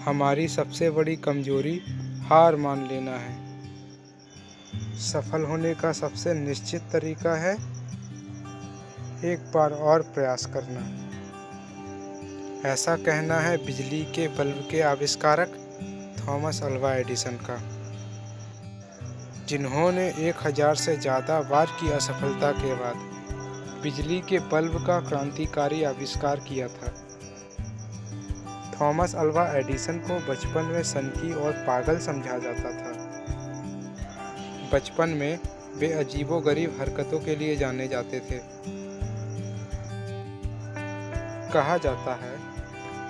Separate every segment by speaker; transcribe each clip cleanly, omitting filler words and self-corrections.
Speaker 1: हमारी सबसे बड़ी कमजोरी हार मान लेना है। सफल होने का सबसे निश्चित तरीका है एक बार और प्रयास करना। ऐसा कहना है बिजली के बल्ब के आविष्कारक थॉमस अल्वा एडिसन का, जिन्होंने 1000 से ज़्यादा बार की असफलता के बाद बिजली के बल्ब का क्रांतिकारी आविष्कार किया था। थॉमस अल्वा एडिसन को बचपन में सनकी और पागल समझा जाता था। बचपन में वे अजीबोगरीब हरकतों के लिए जाने जाते थे। कहा जाता है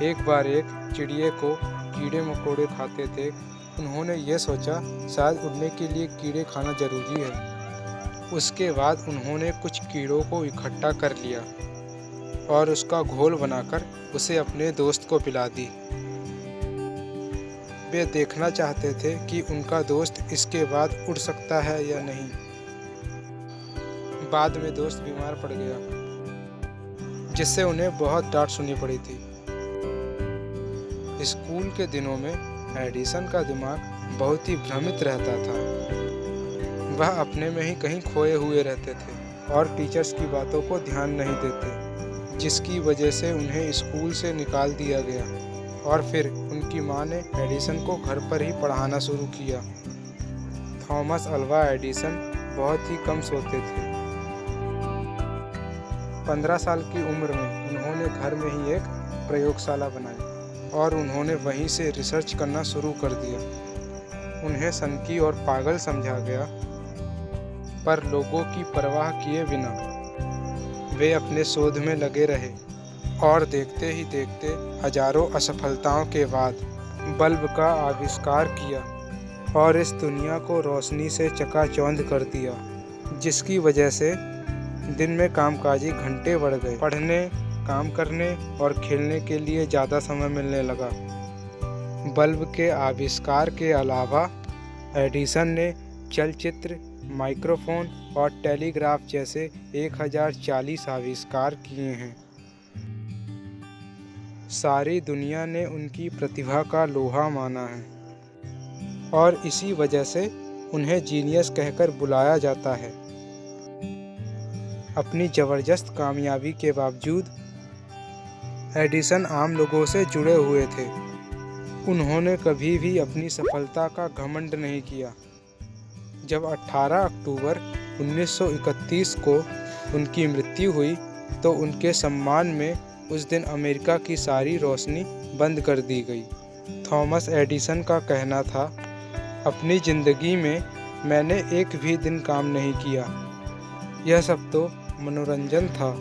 Speaker 1: एक बार एक चिड़िए को कीड़े मकोड़े खाते थे। उन्होंने ये सोचा शायद उड़ने के लिए कीड़े खाना जरूरी है। उसके बाद उन्होंने कुछ कीड़ों को इकट्ठा कर लिया और उसका घोल बनाकर उसे अपने दोस्त को पिला दी। वे देखना चाहते थे कि उनका दोस्त इसके बाद उड़ सकता है या नहीं। बाद में दोस्त बीमार पड़ गया, जिससे उन्हें बहुत डांट सुननी पड़ी थी। स्कूल के दिनों में एडिसन का दिमाग बहुत ही भ्रमित रहता था। वह अपने में ही कहीं खोए हुए रहते थे और टीचर्स की बातों को ध्यान नहीं देते, जिसकी वजह से उन्हें स्कूल से निकाल दिया गया। और फिर उनकी मां ने एडिसन को घर पर ही पढ़ाना शुरू किया। थॉमस अल्वा एडिसन बहुत ही कम सोते थे। 15 साल की उम्र में उन्होंने घर में ही एक प्रयोगशाला बनाई और उन्होंने वहीं से रिसर्च करना शुरू कर दिया। उन्हें सनकी और पागल समझा गया, पर लोगों की परवाह किए बिना वे अपने शोध में लगे रहे और देखते ही देखते हजारों असफलताओं के बाद बल्ब का आविष्कार किया और इस दुनिया को रोशनी से चकाचौंध कर दिया, जिसकी वजह से दिन में कामकाजी घंटे बढ़ गए। पढ़ने, काम करने और खेलने के लिए ज़्यादा समय मिलने लगा। बल्ब के आविष्कार के अलावा एडिसन ने चलचित्र, माइक्रोफोन और टेलीग्राफ जैसे 1040 आविष्कार किए हैं। सारी दुनिया ने उनकी प्रतिभा का लोहा माना है और इसी वजह से उन्हें जीनियस कहकर बुलाया जाता है। अपनी ज़बरदस्त कामयाबी के बावजूद एडिसन आम लोगों से जुड़े हुए थे। उन्होंने कभी भी अपनी सफलता का घमंड नहीं किया। जब 18 अक्टूबर 1931 को उनकी मृत्यु हुई तो उनके सम्मान में उस दिन अमेरिका की सारी रोशनी बंद कर दी गई। थॉमस एडिसन का कहना था, अपनी ज़िंदगी में मैंने एक भी दिन काम नहीं किया, यह सब तो मनोरंजन था।